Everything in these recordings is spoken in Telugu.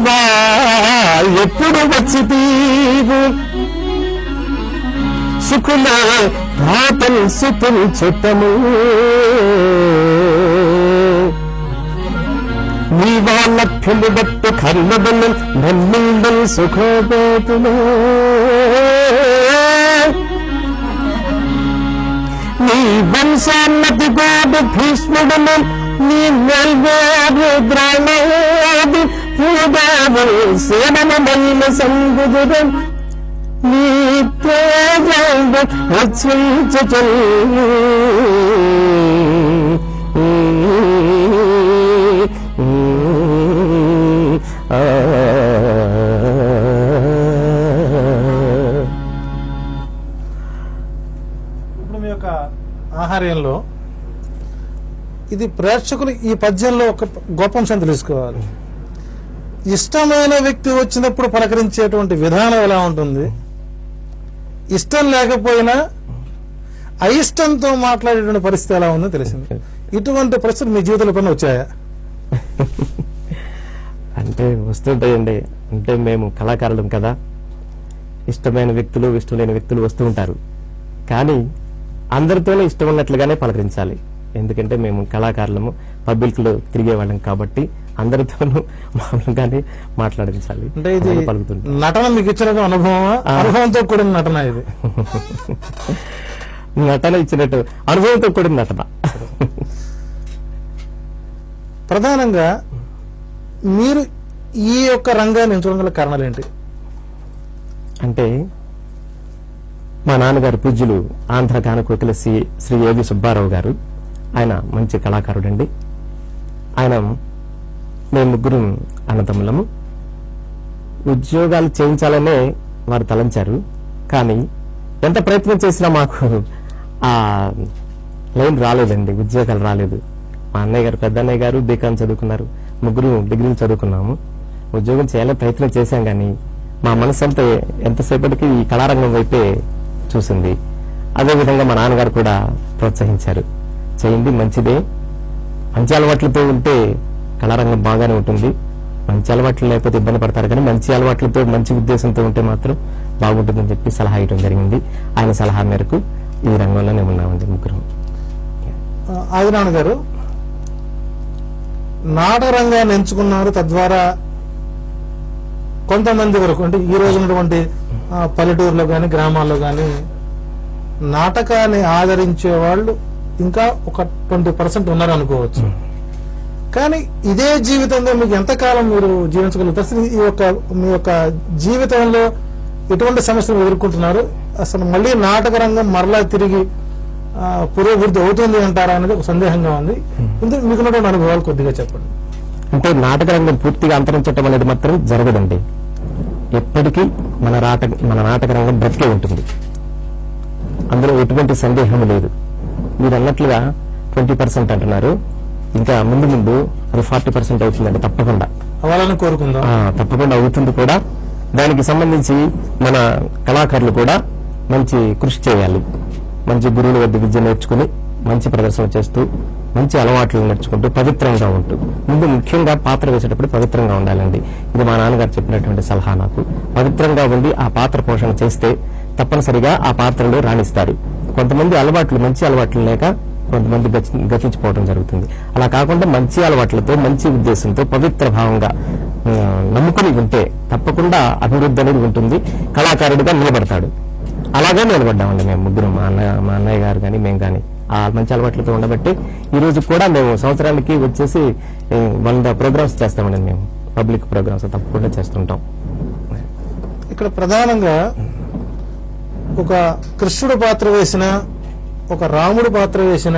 దేవా ఎప్పుడు వచ్చి తీరు సుఖుల రాతలు సుతులు చుట్టము నీ వాళ్ళ పిలుబట్టు కర్మబలు నమ్మిండలు సుఖోపేతులు నీ వంశాన్నతి గోడు భీష్ముడును నీ నల్గోడు ద్రోణోడు పూదావు సేనమైన సంగుదుడు నీ తేజంబు రక్షించుచు ఇప్పుడు మీ యొక్క ఆహార్యంలో ఇది ప్రేక్షకులు ఈ పద్యంలో ఒక గొప్ప అంశం తెలుసుకోవాలి. ఇష్టమైన వ్యక్తి వచ్చినప్పుడు పలకరించేటువంటి విధానం ఎలా ఉంటుంది, ఇష్టం లేకపోయినా అయిష్టంతో మాట్లాడేటువంటి పరిస్థితి ఎలా ఉందో తెలిసింది. ఇటువంటి పరిస్థితులు మీ జీవితంలో పైన వచ్చాయా? అంటే వస్తుంటాయండి. అంటే మేము కళాకారులం కదా, ఇష్టమైన వ్యక్తులు ఇష్టం లేని వ్యక్తులు వస్తూ ఉంటారు. కానీ అందరితోనే ఇష్టం ఉన్నట్లుగానే పలకరించాలి. ఎందుకంటే మేము కళాకారులము, పబ్లిక్ లో తిరిగే వాళ్ళం కాబట్టి అందరితోనూ మామూలుగానే మాట్లాడించాలి. అంటే ఇది నటన మీకు ఇచ్చిన అనుభవమా, అనుభవంతో కూడిన నటన? ఇది నటన ఇచ్చినట్టు అనుభవంతో కూడిన నటన. ప్రధానంగా మీరు ఈ యొక్క రంగాన్ని ఎంచుకోగల కారణాలు ఏంటి? అంటే మా నాన్నగారు పూజ్యులు ఆంధ్ర గానకోకిల శ్రీ ఏవి సుబ్బారావు గారు, ఆయన మంచి కళాకారుడండి. ఆయన మేము ముగ్గురు అన్నదమ్ములము. ఉద్యోగాలు చేయించాలనే వారు తలంచారు. కానీ ఎంత ప్రయత్నం చేసినా మాకు ఆ లైన్ రాలేదండి, ఉద్యోగాలు రాలేదు. మా అన్నయ్య గారు, పెద్ద అన్నయ్య గారు బీకాం చదువుకున్నారు, ముగ్గురు డిగ్రీలు చదువుకున్నాము. ఉద్యోగం చేయాలని ప్రయత్నం చేశాం కానీ మా మనసు అంతా ఎంతసేపటికి ఈ కళారంగం వైపే చూసింది. అదేవిధంగా మా నాన్నగారు కూడా ప్రోత్సహించారు, చేయండి మంచిదే, మంచి అలవాట్లతో ఉంటే కళారంగం బాగానే ఉంటుంది, మంచి అలవాట్లు లేకపోతే ఇబ్బంది పడతారు, కానీ మంచి అలవాట్లతో మంచి ఉద్దేశంతో ఉంటే మాత్రం బాగుంటుందని చెప్పి సలహా ఇవ్వడం జరిగింది. ఆయన సలహా మేరకు ఈ రంగంలోనే ఉన్నామండి ముగ్గురు. ఆదినారాయణ గారు నాటక రంగాన్ని ఎంచుకున్నారు, తద్వారా కొంతమంది వరకు అంటే ఈ రోజు ఉన్నటువంటి పల్లెటూరులో కానీ గ్రామాల్లో కానీ నాటకాన్ని ఆదరించే వాళ్ళు ఇంకా ఒక 20% ఉన్నారు అనుకోవచ్చు. కానీ ఇదే జీవితంలో మీకు ఎంతకాలం మీరు జీవించగలుగుతారు? అసలు మీ యొక్క జీవితంలో ఎటువంటి సమస్యలు ఎదుర్కొంటున్నారు? అసలు మళ్ళీ నాటక రంగం మరలా తిరిగి పురోభివృద్ధి అవుతుంది అంటారా అనేది ఒక సందేహంగా ఉంది. ఇందుకు మీకున్నటువంటి అనుభవాలు కొద్దిగా చెప్పండి. అంటే నాటక రంగం పూర్తిగా అంతరించడం అనేది మాత్రం జరగదండి. ఎప్పటికీ మన నాటక రంగం బ్రతికే ఉంటుంది, అందులో ఎటువంటి సందేహం లేదు. మీరు అన్నట్లుగా 20% అంటున్నారు, ఇంకా ముందు ముందు అది 40% అవుతుందండి. తప్పకుండా అవ్వాలని కోరుకుందాం. తప్పకుండా అవుతుంది కూడా. దానికి సంబంధించి మన కళాకారులు కూడా మంచి కృషి చేయాలి. మంచి గురువుల వద్ద విద్య నేర్చుకుని మంచి ప్రదర్శన చేస్తూ మంచి అలవాట్లు నేర్చుకుంటూ పవిత్రంగా ఉంటూ, ముందు ముఖ్యంగా పాత్ర వేసేటప్పుడు పవిత్రంగా ఉండాలండి. ఇది మా నాన్నగారు చెప్పినటువంటి సలహా నాకు. పవిత్రంగా ఉండి ఆ పాత్ర పోషణ చేస్తే తప్పనిసరిగా ఆ పాత్రలో రాణిస్తారు. కొంతమంది మంచి అలవాట్లు లేక కొంతమంది గతించిపోవడం జరుగుతుంది. అలా కాకుండా మంచి అలవాట్లతో మంచి ఉద్దేశంతో పవిత్ర భావంగా నమ్ముకుని ఉంటే తప్పకుండా అభివృద్ధి అనేది ఉంటుంది, కళాకారుడిగా నిలబడతాడు. అలాగే నిలబడ్డామండి మేము ముగ్గురు, మా అన్నయ్య గారు కానీ మేము కానీ ఆ మంచి అలవాట్లతో ఉండబట్టి ఈ రోజు కూడా మేము సంవత్సరానికి వచ్చేసి 100 ప్రోగ్రామ్స్ చేస్తామండి. మేము పబ్లిక్ ప్రోగ్రామ్స్ తప్పకుండా చేస్తుంటాం. ఇక్కడ ప్రధానంగా ఒక కృష్ణుడు పాత్ర వేసిన, ఒక రాముడు పాత్ర వేసిన,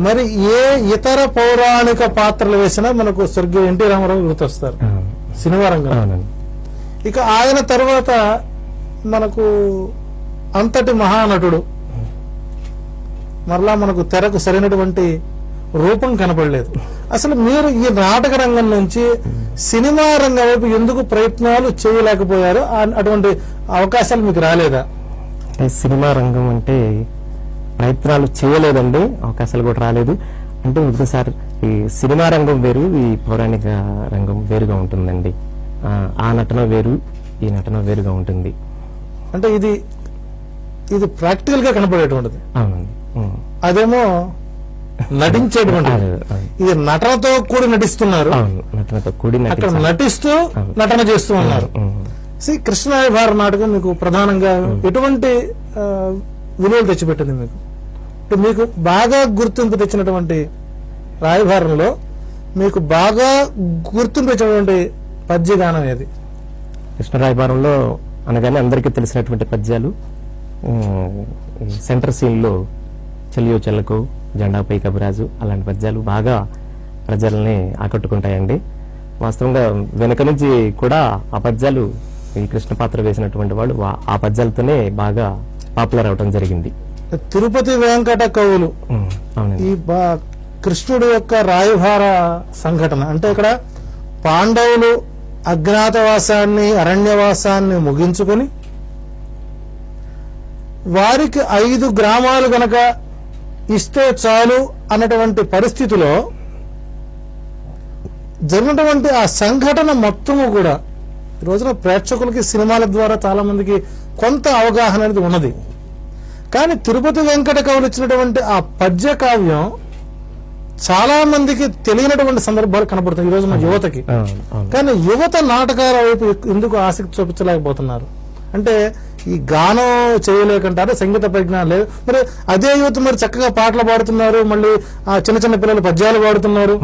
మరి ఏ ఇతర పౌరాణిక పాత్రలు వేసినా మనకు స్వర్గీయ ఎన్టీ రామారావు గుర్తొస్తారు సినిమా రంగంలో. ఇక ఆయన తర్వాత మనకు అంతటి మహానటుడు మరలా మనకు తెరకు సరైనటువంటి రూపం కనపడలేదు. అసలు మీరు ఈ నాటక రంగం నుంచి సినిమా రంగం వైపు ఎందుకు ప్రయత్నాలు చేయలేకపోయారు? అటువంటి అవకాశాలు మీకు రాలేదా? సినిమా రంగం అంటే ప్రయత్నాలు చేయలేదండి, అవకాశాలు కూడా రాలేదు. అంటే ఒకసారి ఈ సినిమా రంగం వేరు, ఈ పౌరాణిక రంగం వేరుగా ఉంటుందండి. ఆ నటన వేరు, ఈ నటన వేరుగా ఉంటుంది. అంటే ఇది ప్రాక్టికల్ గా కనపడేటువంటిది. అవునండి. అదేమో నటించేటువంటిది. ఇది నటనతో కూడి నటిస్తున్నారు. అవును, నటనతో కూడి అక్కడ నటిస్తూ నటన చేస్తూ ఉన్నారు. కృష్ణ రాయభార నాటకం మీకు ప్రధానంగా ఎటువంటి విలువలు తెచ్చిపెట్టింది? మీకు బాగా గుర్తింపు తెచ్చినటువంటి రాయభారంలో మీకు బాగా గుర్తింపు తెచ్చినటువంటి పద్యగానం ఏది? కృష్ణ రాయభారంలో అనగానే అందరికీ తెలిసినటువంటి పద్యాలు, సెంటర్ సీన్ లో చెలియో చెల్లకు, జెండాపై కబిరాజు, అలాంటి పద్యాలు బాగా ప్రజల్ని ఆకట్టుకుంటాయండి. వాస్తవంగా వెనక నుంచి కూడా ఆ పద్యాలు, ఈ కృష్ణ పాత్ర వేసినటువంటి వాళ్ళు ఆ పద్యాలతోనే బాగా పాపులర్ అవడం జరిగింది. తిరుపతి వెంకట కవులు ఈ కృష్ణుడు యొక్క రాయభార సంఘటన అంటే ఇక్కడ పాండవులు అజ్ఞాతవాసాన్ని, అరణ్యవాసాన్ని ముగించుకొని వారికి 5 గ్రామాలు గనక ఇస్తే చాలు అన్నటువంటి పరిస్థితిలో జరిగినటువంటి ఆ సంఘటన మొత్తము కూడా ఈ రోజున ప్రేక్షకులకి సినిమాల ద్వారా చాలా మందికి కొంత అవగాహన అనేది ఉన్నది. కానీ తిరుపతి వెంకట కవులు ఇచ్చినటువంటి ఆ పద్య కావ్యం చాలా మందికి తెలియనటువంటి సందర్భాలు కనబడుతాయి ఈ రోజు మన యువతకి. కానీ యువత నాటకాల వైపు ఎందుకు ఆసక్తి చూపించలేకపోతున్నారు అంటే ఈ గానం చేయలేకంటారు, సంగీత పరిజ్ఞానం లేదు. మరి అదే యువత మరి చక్కగా పాటలు పాడుతున్నారు, మళ్ళీ ఆ చిన్న చిన్న పిల్లలు పద్యాలు పాడుతున్నారు.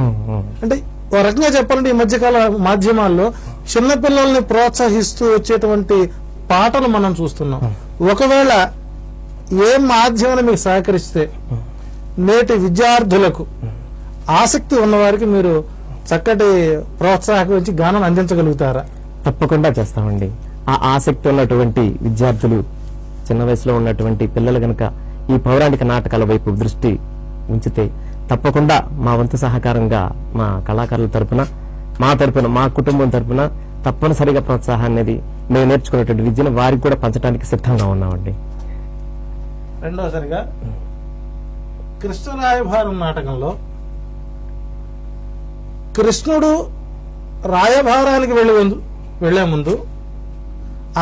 అంటే ఓ రకంగా చెప్పాలంటే ఈ మధ్యకాల మాధ్యమాల్లో చిన్నపిల్లల్ని ప్రోత్సహిస్తూ వచ్చేటువంటి పాటలు మనం చూస్తున్నాం. ఒకవేళ ఏ మాధ్యమాన్ని మీకు సహకరిస్తే నేటి విద్యార్థులకు ఆసక్తి ఉన్నవారికి మీరు చక్కటి ప్రోత్సాహం ఇచ్చి గానం అందించగలుగుతారా? తప్పకుండా చేస్తామండి. ఆ ఆసక్తి ఉన్నటువంటి విద్యార్థులు, చిన్న వయసులో ఉన్నటువంటి పిల్లలు గనక ఈ పౌరాణిక నాటకాల వైపు దృష్టి ఉంచితే తప్పకుండా మా వంతు సహకారంగా మా కళాకారుల తరపున, మా కుటుంబం తరపున తప్పనిసరిగా ప్రోత్సాహాన్ని అనేది మేము నేర్చుకున్నటువంటి విద్యను వారికి కూడా పంచడానికి సిద్ధంగా ఉన్నామండి. రెండోసారిగా కృష్ణ రాయభారం నాటకంలో కృష్ణుడు రాయభారానికి వెళ్లే ముందు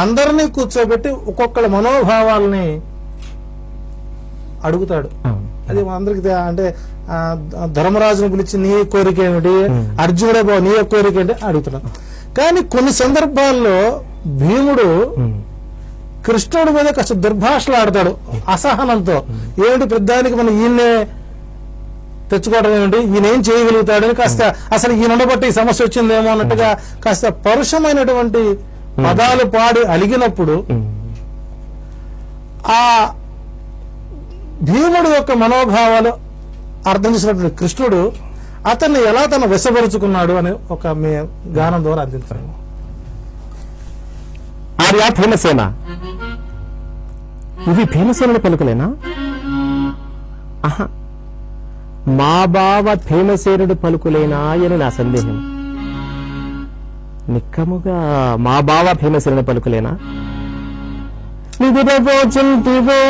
అందరినీ కూర్చోబెట్టి ఒక్కొక్కళ్ళ మనోభావాలని అడుగుతాడు. అది అందరికి అంటే ధర్మరాజును పిలిచి నీ కోరిక ఏమిటి, అర్జునుడే బాబు నీ కోరిక ఏంటి అడుగుతున్నాడు. కానీ కొన్ని సందర్భాల్లో భీముడు కృష్ణుడి మీద కాస్త దుర్భాషలు ఆడతాడు అసహనంతో. ఏమిటి పెద్దానికి మనం ఈయన్నే తెచ్చుకోవడం ఏమిటి, ఈయనేం చేయగలుగుతాడని కాస్త అసలు ఈయన ఉండబట్టి ఈ సమస్య వచ్చిందేమో అన్నట్టుగా కాస్త పరుషమైనటువంటి పదాలు పాడి అలిగినప్పుడు ఆ భీముడు యొక్క మనోభావాలు అర్థం చేసినటువంటి కృష్ణుడు అతన్ని ఎలా తన విషపరుచుకున్నాడు అని ఒక మీ గానం ద్వారా అందించాడు. ఆర్యా భీమసేన, ఇవి భీమసేనుడి పలుకులేనా? ఆహా, మా బావ భీమసేనుడి పలుకులేనా అని నా సందేహం. నిక్కముగా మా బావ భీమసేనుడి పలుకులేనా? నిదురపోచుంటివో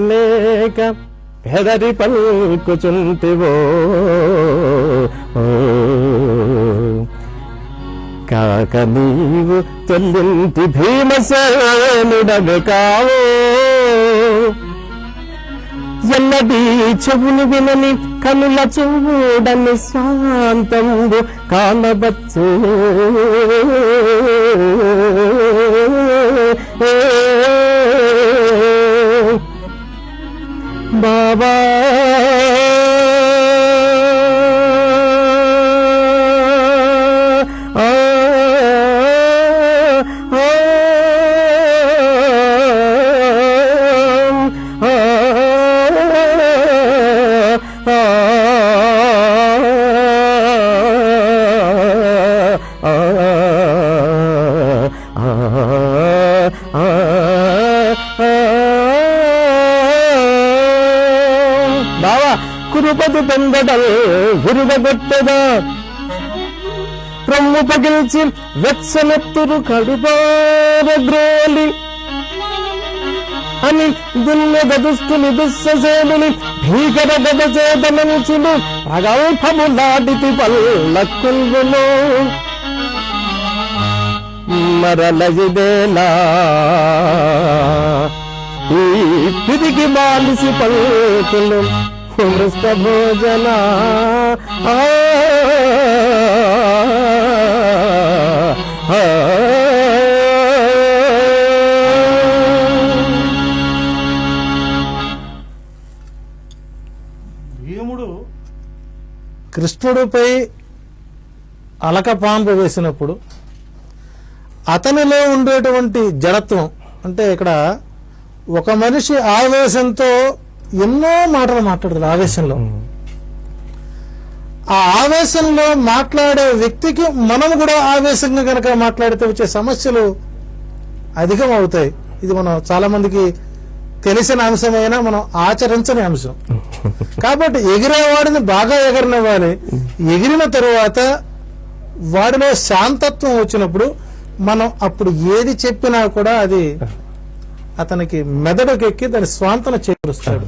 లేక పెదరి పలుకుచుంటివో కాక నీవు తొల్లింటి భీమసేనుడవే కావో. ఎల్లడీ చెవులు వినని కనుల చూడని శాంతంబు కానవచ్చు. బాబా కురుపతి పెందడల్ విరుగొట్టెదా రొమ్ము పగిల్చి వెచ్చనెత్తురు కడుపార గ్రోలి అని దున్నెద దుస్తుని దుస్ససేనుని భీకర గద చేతనంచులు ప్రగల్భములాడితి పల్లక్కుల్వులో మరలజిదేలా ఈ తిరిగి బాలిసి పలుకులు మృష్ట భోజన భీముడు కృష్ణుడిపై అలకపాంపు వేసినప్పుడు అతనిలో ఉండేటువంటి జడత్వం, అంటే ఇక్కడ ఒక మనిషి ఆవేశంతో ఎన్నో మాటలు మాట్లాడతాడు. ఆవేశంలో ఆ ఆవేశంలో మాట్లాడే వ్యక్తికి మనం కూడా ఆవేశంగా కనుక మాట్లాడితే వచ్చే సమస్యలు అధికం అవుతాయి. ఇది మనం చాలా మందికి తెలిసిన అంశమైనా మనం ఆచరించని అంశం. కాబట్టి ఎగిరేవాడిని బాగా ఎగరనివ్వాలి. ఎగిరిన తరువాత వాడిలో శాంతత్వం వచ్చినప్పుడు మనం అప్పుడు ఏది చెప్పినా కూడా అది అతనికి మెదడుకెక్కి దాని స్వాంతన చేకూరుస్తాడు.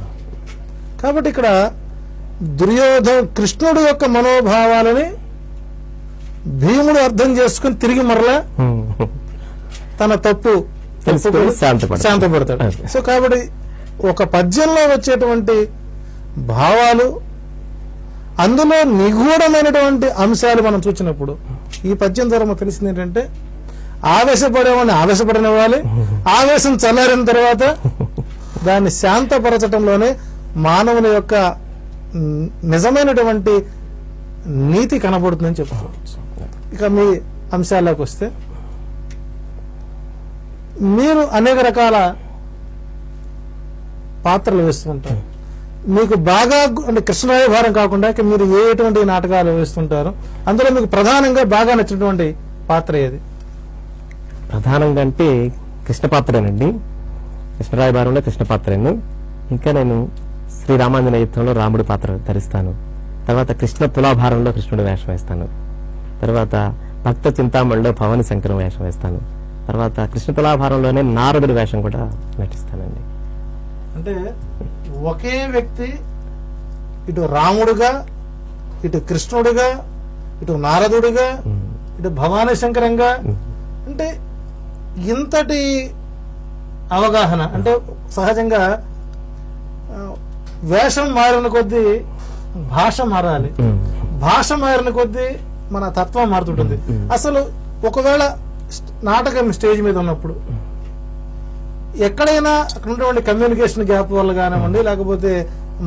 కాబట్టి ఇక్కడ కృష్ణుడు యొక్క మనోభావాలని భీముడు అర్థం చేసుకుని తిరిగి మరలా తన తప్పు శాంతపడతాడు. సో కాబట్టి ఒక పద్యంలో వచ్చేటువంటి భావాలు, అందులో నిగూఢమైనటువంటి అంశాలు మనం చూసినప్పుడు ఈ పద్యం ద్వారా మనకు తెలిసింది ఏంటంటే ఆవేశపడేవాడిని ఆవేశపడనివ్వాలి, ఆవేశం చల్లారిన తర్వాత దాన్ని శాంతపరచడంలోనే మానవుని యొక్క నిజమైనటువంటి నీతి కనబడుతుందని చెప్పుకోవచ్చు. ఇక మీ అంశాల్లోకి వస్తే, మీరు అనేక రకాల పాత్రలు వేస్తుంటారు. మీకు బాగా అంటే కృష్ణరాయ భారం కాకుండా మీరు ఎటువంటి నాటకాలు వేస్తుంటారు? అందులో మీకు ప్రధానంగా బాగా నచ్చినటువంటి పాత్ర ఏది? ప్రధానంగా అంటే కృష్ణ పాత్రేనండి. కృష్ణరాయబారంలో కృష్ణ పాత్రను, ఇంకా నేను శ్రీరామాంజనేయ యుద్ధంలో రాముడి పాత్ర ధరిస్తాను. తర్వాత కృష్ణ తులాభారంలో కృష్ణుడి వేషం వేస్తాను. తర్వాత భక్త చింతామణిలో భవాని శంకరం వేషం వేస్తాను. తర్వాత కృష్ణ తులాభారంలోనే నారదుడి వేషం కూడా నటిస్తానండి. అంటే ఒకే వ్యక్తి ఇటు రాముడుగా, ఇటు కృష్ణుడుగా, ఇటు నారదుడిగా, ఇటు భవానీ శంకరంగా, అంటే ఇంతటి అవగాహన. అంటే సహజంగా వేషం మారిన కొద్దీ భాష మారాలి, భాష మారిన కొద్దీ మన తత్వం మారుతుంటుంది. అసలు ఒకవేళ నాటకం స్టేజ్ మీద ఉన్నప్పుడు ఎక్కడైనా అక్కడ ఉన్నటువంటి కమ్యూనికేషన్ గ్యాప్ వల్ల కానివ్వండి, లేకపోతే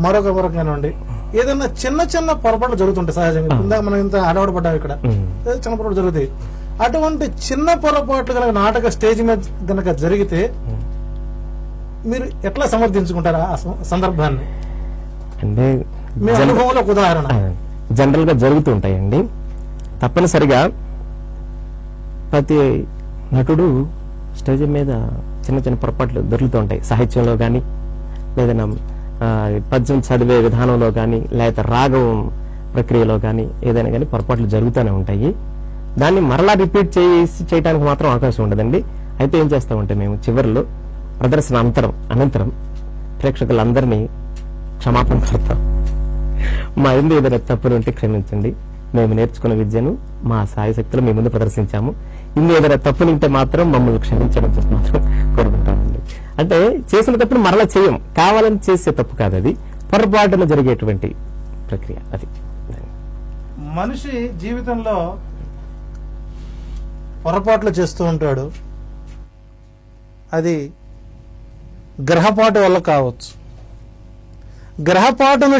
మరొక కానివ్వండి, ఏదైనా చిన్న చిన్న పొరపాట్లు జరుగుతుంటాయి సహజంగా. ఇందాక మనం ఇంత అడవడపడ్డాం, ఇక్కడ చిన్న పొరపాటు జరుగుతాయి. అటువంటి చిన్న పొరపాట్లు కనుక నాటక స్టేజ్ మీద కనుక జరిగితే మీరు ఎట్లా సమర్థించుకుంటారు ఆ సందర్భాన్ని? అంటే మీ అనుభవంలో ఒక ఉదాహరణ. జనరల్ గా జరుగుతూ ఉంటాయండి. తప్పనిసరిగా ప్రతి నటుడు స్టేజ్ మీద చిన్న చిన్న పొరపాట్లు దొరుకుతూ ఉంటాయి. సాహిత్యంలో కానీ, లేదన్నా పద్యం చదివే విధానంలో కానీ, లేకపోతే రాగం ప్రక్రియలో కానీ, ఏదైనా కానీ పొరపాట్లు జరుగుతూనే ఉంటాయి. దాన్ని మరలా రిపీట్ చేయడానికి మాత్రం అవకాశం ఉండదండి. అయితే ఏం చేస్తామంటే మేము చివరిలో ప్రదర్శన అనంతరం ప్రేక్షకులందరినీ క్షమాపణ కోరుతాం. మా ఎందు ఏదైనా తప్పులు ఉంటే క్షమించండి, మేము నేర్చుకున్న విద్యను మా సాయశక్తులు మీ ముందు ప్రదర్శించాము, ఇన్ని ఏదైనా తప్పులుంటే మాత్రం మమ్మల్ని క్షమించడం మాత్రం కోరుకుంటామండి. అంటే చేసిన తప్పును మరలా చేయం, కావాలని చేసే తప్పు కాదు, అది పొరపాటున జరిగేటువంటి ప్రక్రియ. అది మనిషి జీవితంలో పొరపాట్లు చేస్తూ ఉంటాడు. అది గ్రహపాటు వల్ల కావచ్చు. గ్రహపాటును